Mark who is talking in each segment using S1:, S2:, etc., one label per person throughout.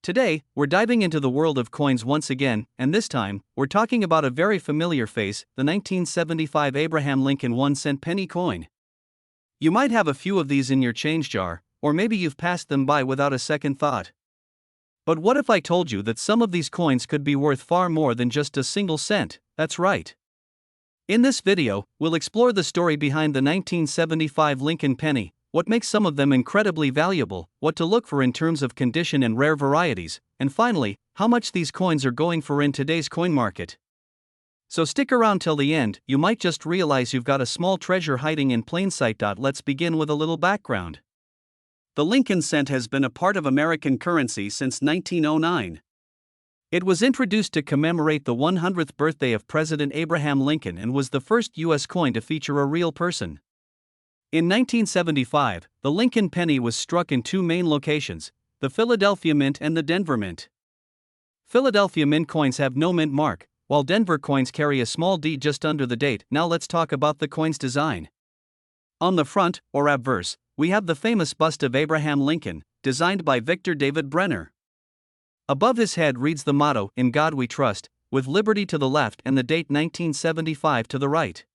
S1: Today, we're diving into the world of coins once again, and this time, we're talking about a very familiar face, the 1975 Abraham Lincoln 1-cent penny coin. You might have a few of these in your change jar, or maybe you've passed them by without a second thought. But what if I told you that some of these coins could be worth far more than just a single cent? That's right. In this video, we'll explore the story behind the 1975 Lincoln penny, what makes some of them incredibly valuable, what to look for in terms of condition and rare varieties, and finally, how much these coins are going for in today's coin market. So stick around till the end, you might just realize you've got a small treasure hiding in plain sight. Let's begin with a little background. The Lincoln cent has been a part of American currency since 1909. It was introduced to commemorate the 100th birthday of President Abraham Lincoln and was the first U.S. coin to feature a real person. In 1975, the Lincoln penny was struck in two main locations, the Philadelphia Mint and the Denver Mint. Philadelphia Mint coins have no mint mark, while Denver coins carry a small D just under the date. Now let's talk about the coin's design. On the front, or obverse, we have the famous bust of Abraham Lincoln, designed by Victor David Brenner. Above his head reads the motto, "In God We Trust," with liberty to the left and the date 1975 to the right.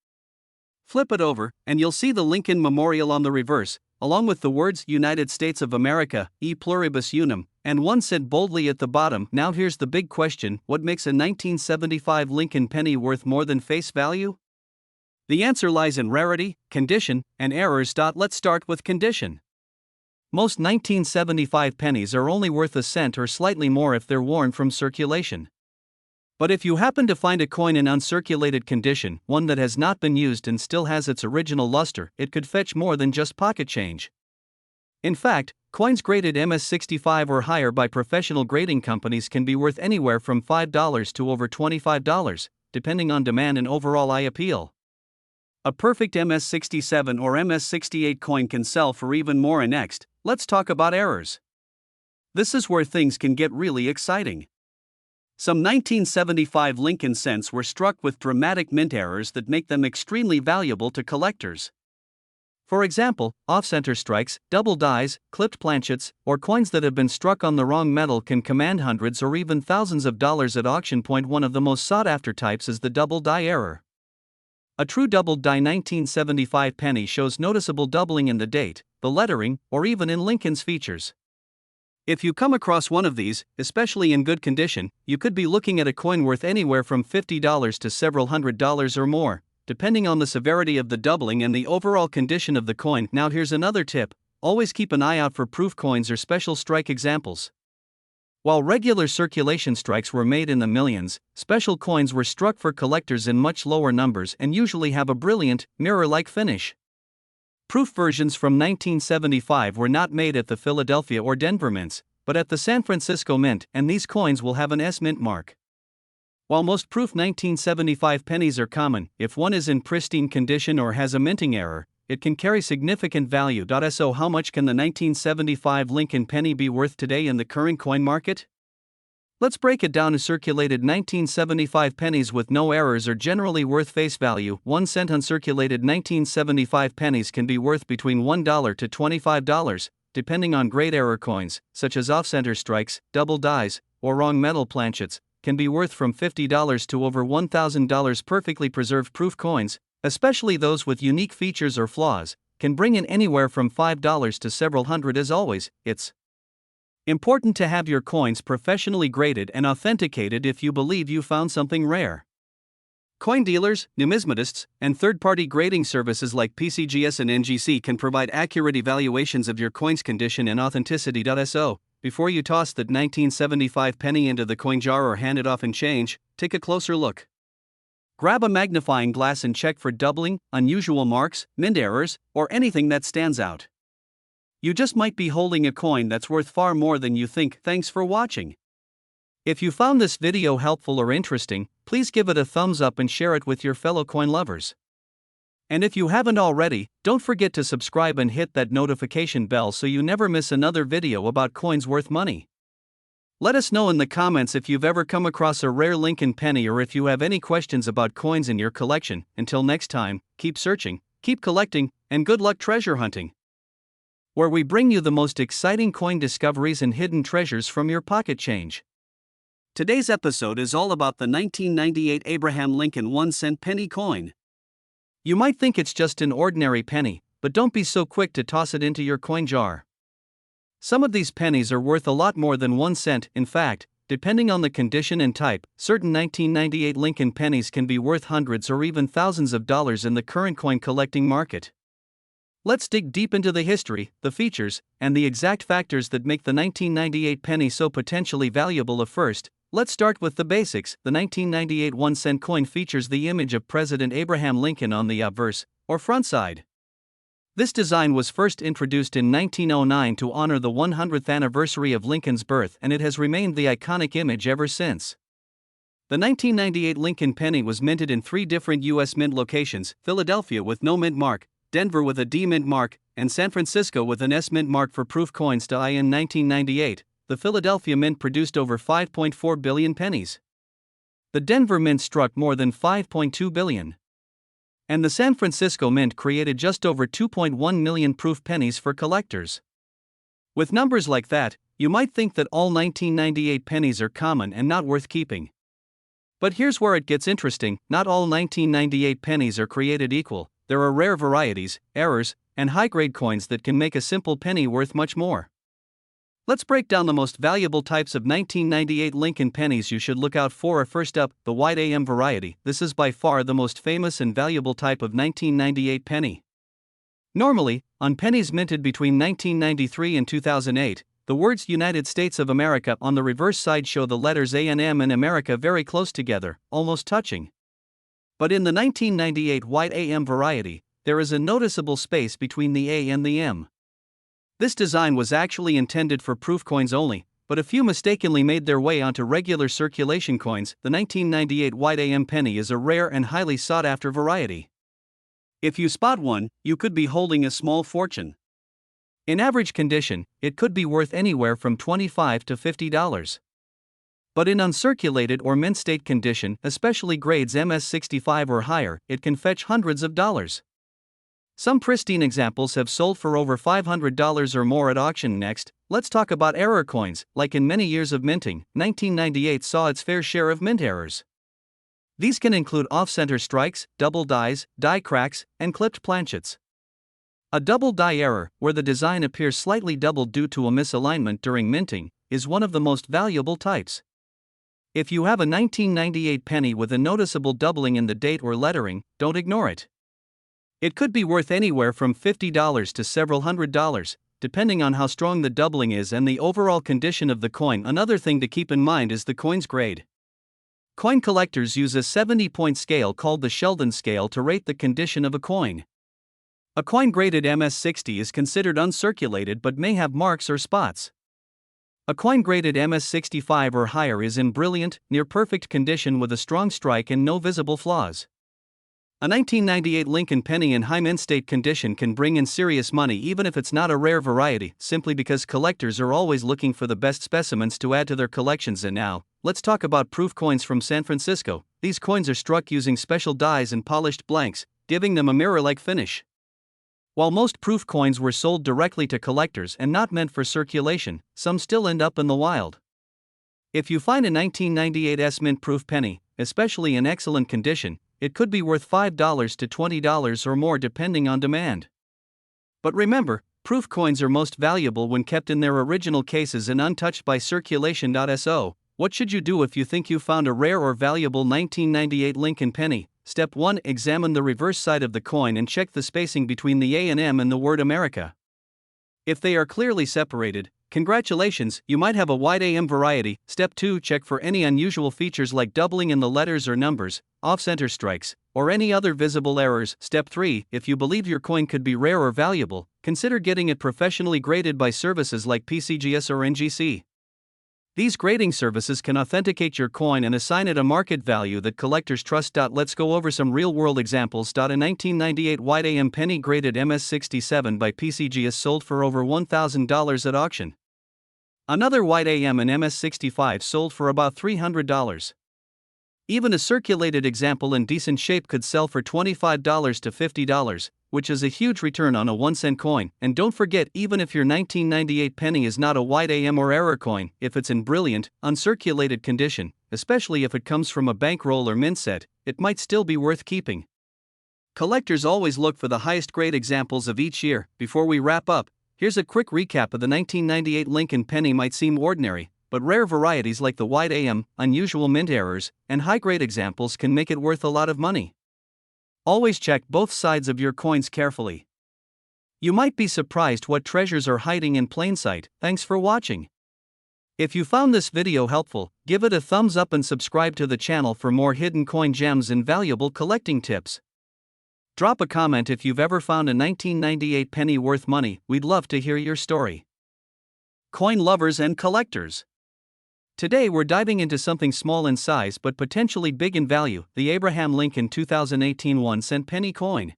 S1: Flip it over, and you'll see the Lincoln Memorial on the reverse, along with the words United States of America, E Pluribus Unum, and 1 cent boldly at the bottom. Now here's the big question: what makes a 1975 Lincoln penny worth more than face value? The answer lies in rarity, condition, and errors. Let's start with condition. Most 1975 pennies are only worth a cent or slightly more if they're worn from circulation. But if you happen to find a coin in uncirculated condition, one that has not been used and still has its original luster, it could fetch more than just pocket change. In fact, coins graded MS-65 or higher by professional grading companies can be worth anywhere from $5 to over $25, depending on demand and overall eye appeal. A perfect MS-67 or MS-68 coin can sell for even more. And next, let's talk about errors. This is where things can get really exciting. Some 1975 Lincoln cents were struck with dramatic mint errors that make them extremely valuable to collectors. For example, off-center strikes, double dies, clipped planchets, or coins that have been struck on the wrong metal can command hundreds or even thousands of dollars at auction. One of the most sought-after types is the double die error. A true double die 1975 penny shows noticeable doubling in the date, the lettering, or even in Lincoln's features. If you come across one of these, especially in good condition, you could be looking at a coin worth anywhere from $50 to several $100s or more, depending on the severity of the doubling and the overall condition of the coin. Now here's another tip: always keep an eye out for proof coins or special strike examples. While regular circulation strikes were made in the millions, special coins were struck for collectors in much lower numbers and usually have a brilliant, mirror-like finish. Proof versions from 1975 were not made at the Philadelphia or Denver mints, but at the San Francisco Mint, and these coins will have an S mint mark. While most proof 1975 pennies are common, if one is in pristine condition or has a minting error, it can carry significant value. So how much can the 1975 Lincoln penny be worth today in the current coin market? Let's break it down. Circulated 1975 pennies with no errors are generally worth face value. 1 cent uncirculated 1975 pennies can be worth between $1 to $25, depending on grade. Error coins, such as off-center strikes, double dies, or wrong metal planchets, can be worth from $50 to over $1,000. Perfectly preserved proof coins, especially those with unique features or flaws, can bring in anywhere from $5 to several hundred. As always, it's important to have your coins professionally graded and authenticated if you believe you found something rare. Coin dealers, numismatists, and third-party grading services like PCGS and NGC can provide accurate evaluations of your coin's condition and authenticity. So, before you toss that 1975 penny into the coin jar or hand it off in change, take a closer look. Grab a magnifying glass and check for doubling, unusual marks, mint errors, or anything that stands out. You just might be holding a coin that's worth far more than you think. Thanks for watching. If you found this video helpful or interesting, please give it a thumbs up and share it with your fellow coin lovers. And if you haven't already, don't forget to subscribe and hit that notification bell so you never miss another video about coins worth money. Let us know in the comments if you've ever come across a rare Lincoln penny or if you have any questions about coins in your collection. Until next time, keep searching, keep collecting, and good luck treasure hunting. where we bring you the most exciting coin discoveries and hidden treasures from your pocket change. Today's episode is all about the 1998 Abraham Lincoln 1-cent penny coin. You might think it's just an ordinary penny, but don't be so quick to toss it into your coin jar. Some of these pennies are worth a lot more than 1 cent. In fact, depending on the condition and type, certain 1998 Lincoln pennies can be worth hundreds or even thousands of dollars in the current coin collecting market. Let's dig deep into the history, the features, and the exact factors that make the 1998 penny so potentially valuable. First, let's start with the basics. The 1998 1-cent coin features the image of President Abraham Lincoln on the obverse, or front side. This design was first introduced in 1909 to honor the 100th anniversary of Lincoln's birth, and it has remained the iconic image ever since. The 1998 Lincoln penny was minted in 3 different U.S. mint locations: Philadelphia with no mint mark, Denver with a D mint mark, and San Francisco with an S mint mark for proof coins. In 1998, the Philadelphia Mint produced over 5.4 billion pennies. The Denver Mint struck more than 5.2 billion. And the San Francisco Mint created just over 2.1 million proof pennies for collectors. With numbers like that, you might think that all 1998 pennies are common and not worth keeping. But here's where it gets interesting: not all 1998 pennies are created equal. There are rare varieties, errors, and high-grade coins that can make a simple penny worth much more. Let's break down the most valuable types of 1998 Lincoln pennies you should look out for. First up, the white AM variety. This is by far the most famous and valuable type of 1998 penny. Normally, on pennies minted between 1993 and 2008, the words United States of America on the reverse side show the letters A and M in America very close together, almost touching. But in the 1998 white AM variety, there is a noticeable space between the A and the M. This design was actually intended for proof coins only, but a few mistakenly made their way onto regular circulation coins. The 1998 white AM penny is a rare and highly sought-after variety. If you spot one, you could be holding a small fortune. In average condition, it could be worth anywhere from $25 to $50. But in uncirculated or mint state condition, especially grades MS65 or higher, it can fetch hundreds of dollars. Some pristine examples have sold for over $500 or more at auction. Next, let's talk about error coins. Like in many years of minting, 1998 saw its fair share of mint errors. These can include off-center strikes, double dies, die cracks, and clipped planchets. A double die error, where the design appears slightly doubled due to a misalignment during minting, is one of the most valuable types. If you have a 1998 penny with a noticeable doubling in the date or lettering, don't ignore it. It could be worth anywhere from $50 to several $100s, depending on how strong the doubling is and the overall condition of the coin. Another thing to keep in mind is the coin's grade. Coin collectors use a 70-point scale called the Sheldon scale to rate the condition of a coin. A coin graded MS60 is considered uncirculated but may have marks or spots. A coin graded MS65 or higher is in brilliant, near-perfect condition with a strong strike and no visible flaws. A 1998 Lincoln penny in high mint state condition can bring in serious money even if it's not a rare variety, simply because collectors are always looking for the best specimens to add to their collections. And now, let's talk about proof coins from San Francisco. These coins are struck using special dies and polished blanks, giving them a mirror-like finish. While most proof coins were sold directly to collectors and not meant for circulation, some still end up in the wild. If you find a 1998 S mint proof penny, especially in excellent condition, it could be worth $5 to $20 or more depending on demand. But remember, proof coins are most valuable when kept in their original cases and untouched by circulation. So, what should you do if you think you found a rare or valuable 1998 Lincoln penny? Step 1. Examine the reverse side of the coin and check the spacing between the A and M and the word America. If they are clearly separated, congratulations, you might have a white AM variety. Step 2. Check for any unusual features like doubling in the letters or numbers, off-center strikes, or any other visible errors. Step 3. If you believe your coin could be rare or valuable, consider getting it professionally graded by services like PCGS or NGC. These grading services can authenticate your coin and assign it a market value that collectors trust. Let's go over some real-world examples. A 1998 white AM penny graded MS67 by PCGS sold for over $1,000 at auction. Another white AM and MS65 sold for about $300. Even a circulated example in decent shape could sell for $25 to $50, which is a huge return on a 1-cent coin. And don't forget, even if your 1998 penny is not a white AM or error coin, if it's in brilliant, uncirculated condition, especially if it comes from a bankroll or mint set, it might still be worth keeping. Collectors always look for the highest grade examples of each year. Before we wrap up, here's a quick recap of the 1998 Lincoln penny. Might seem ordinary, but rare varieties like the white AM, unusual mint errors, and high-grade examples can make it worth a lot of money. Always check both sides of your coins carefully. You might be surprised what treasures are hiding in plain sight. Thanks for watching. If you found this video helpful, give it a thumbs up and subscribe to the channel for more hidden coin gems and valuable collecting tips. Drop a comment if you've ever found a 1998 penny worth money. We'd love to hear your story. Coin lovers and collectors. Today we're diving into something small in size but potentially big in value, the Abraham Lincoln 2018 1-cent penny coin.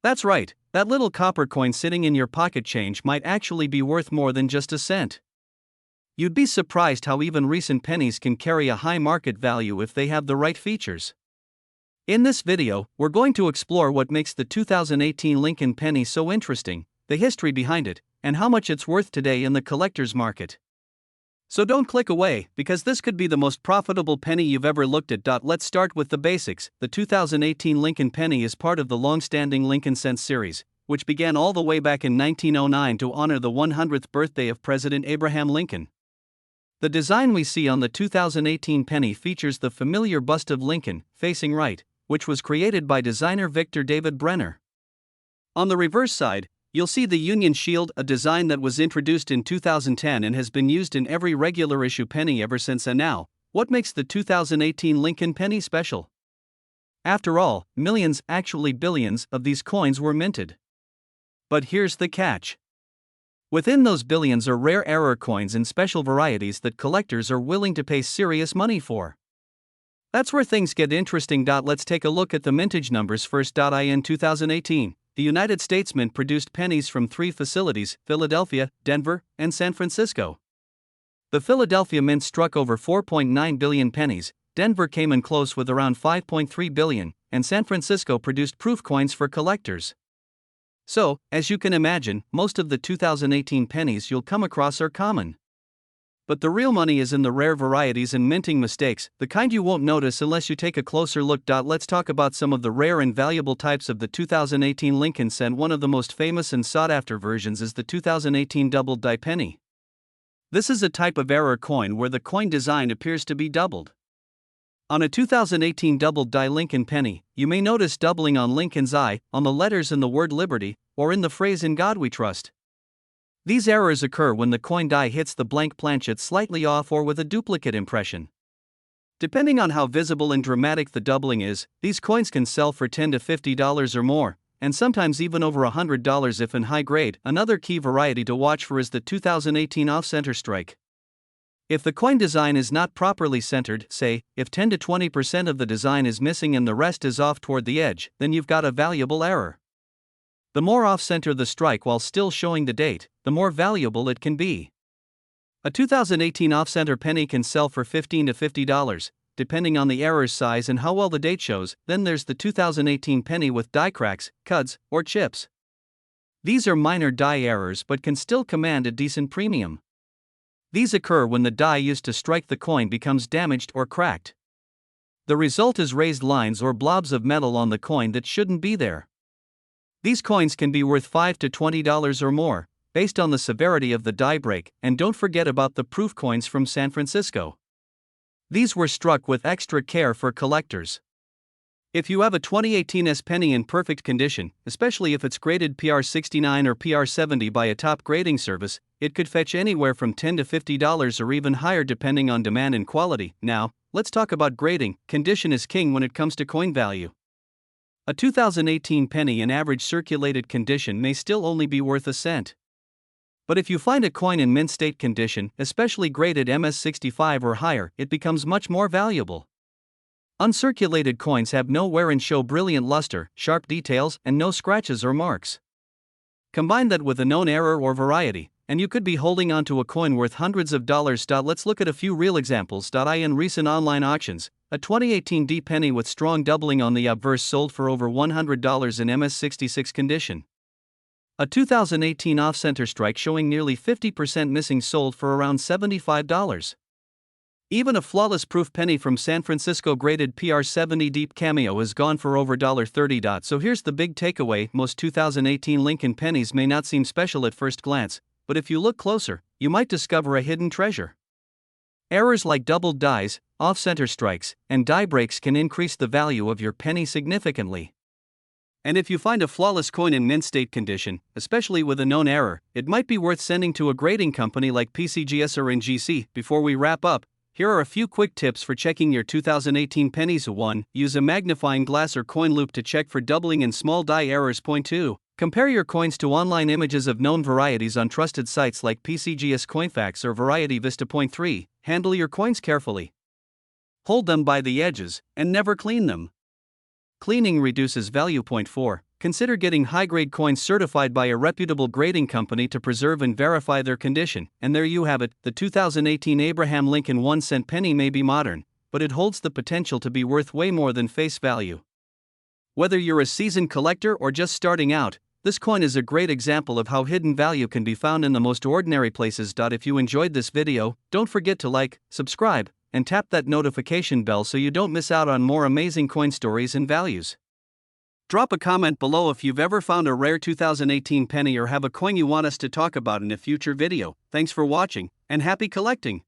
S1: That's right, that little copper coin sitting in your pocket change might actually be worth more than just a cent. You'd be surprised how even recent pennies can carry a high market value if they have the right features. In this video, we're going to explore what makes the 2018 Lincoln penny so interesting, the history behind it, and how much it's worth today in the collector's market. So don't click away, because this could be the most profitable penny you've ever looked at. Let's start with the basics. The 2018 Lincoln penny is part of the long-standing Lincoln Cents series, which began all the way back in 1909 to honor the 100th birthday of President Abraham Lincoln. The design we see on the 2018 penny features the familiar bust of Lincoln, facing right, which was created by designer Victor David Brenner. On the reverse side, you'll see the Union Shield, a design that was introduced in 2010 and has been used in every regular issue penny ever since. And now, what makes the 2018 Lincoln penny special? After all, millions, actually billions, of these coins were minted. But here's the catch. Within those billions are rare error coins and special varieties that collectors are willing to pay serious money for. That's where things get interesting. Let's take a look at the mintage numbers first. In 2018, the United States Mint produced pennies from 3 facilities: Philadelphia, Denver, and San Francisco. The Philadelphia Mint struck over 4.9 billion pennies, Denver came in close with around 5.3 billion, and San Francisco produced proof coins for collectors. So, as you can imagine, most of the 2018 pennies you'll come across are common. But the real money is in the rare varieties and minting mistakes, the kind you won't notice unless you take a closer look. Let's talk about some of the rare and valuable types of the 2018 Lincoln Cent. One of the most famous and sought-after versions is the 2018 doubled die penny. This is a type of error coin where the coin design appears to be doubled. On a 2018 doubled die Lincoln penny, you may notice doubling on Lincoln's eye, on the letters in the word Liberty, or in the phrase "In God We Trust." These errors occur when the coin die hits the blank planchet slightly off or with a duplicate impression. Depending on how visible and dramatic the doubling is, these coins can sell for $10 to $50 or more, and sometimes even over $100 if in high grade. Another key variety to watch for is the 2018 off-center strike. If the coin design is not properly centered, say, if 10 to 20% of the design is missing and the rest is off toward the edge, then you've got a valuable error. The more off-center the strike while still showing the date, the more valuable it can be. A 2018 off-center penny can sell for $15 to $50, depending on the error's size and how well the date shows. Then there's the 2018 penny with die cracks, cuts, or chips. These are minor die errors but can still command a decent premium. These occur when the die used to strike the coin becomes damaged or cracked. The result is raised lines or blobs of metal on the coin that shouldn't be there. These coins can be worth $5 to $20 or more, based on the severity of the die break. And don't forget about the proof coins from San Francisco. These were struck with extra care for collectors. If you have a 2018 penny in perfect condition, especially if it's graded PR69 or PR70 by a top grading service, it could fetch anywhere from $10 to $50 or even higher depending on demand and quality. Now, let's talk about grading. Condition is king when it comes to coin value. A 2018 penny in average circulated condition may still only be worth a cent. But if you find a coin in mint state condition, especially graded MS65 or higher, it becomes much more valuable. Uncirculated coins have no wear and show brilliant luster, sharp details, and no scratches or marks. Combine that with a known error or variety, and you could be holding onto a coin worth hundreds of dollars. Let's look at a few real examples. In recent online auctions, a 2018 D penny with strong doubling on the obverse sold for over $100 in MS66 condition. A 2018 off-center strike showing nearly 50% missing sold for around $75. Even a flawless proof penny from San Francisco graded PR70 Deep Cameo has gone for over $30. So here's the big takeaway: most 2018 Lincoln pennies may not seem special at first glance, but if you look closer, you might discover a hidden treasure. Errors like doubled dies, off-center strikes, and die breaks can increase the value of your penny significantly. And if you find a flawless coin in mint state condition, especially with a known error, it might be worth sending to a grading company like PCGS or NGC. Before we wrap up, here are a few quick tips for checking your 2018 pennies. 1. Use a magnifying glass or coin loop to check for doubling and small die errors. 2. Compare your coins to online images of known varieties on trusted sites like PCGS Coinfax or Variety Vista. 3. Handle your coins carefully. Hold them by the edges, and never clean them. Cleaning reduces value. 4. Consider getting high-grade coins certified by a reputable grading company to preserve and verify their condition. And there you have it, the 2018 Abraham Lincoln 1-cent penny may be modern, but it holds the potential to be worth way more than face value. Whether you're a seasoned collector or just starting out, this coin is a great example of how hidden value can be found in the most ordinary places. If you enjoyed this video, don't forget to like, subscribe, and tap that notification bell so you don't miss out on more amazing coin stories and values. Drop a comment below if you've ever found a rare 2018 penny or have a coin you want us to talk about in a future video. Thanks for watching, and happy collecting!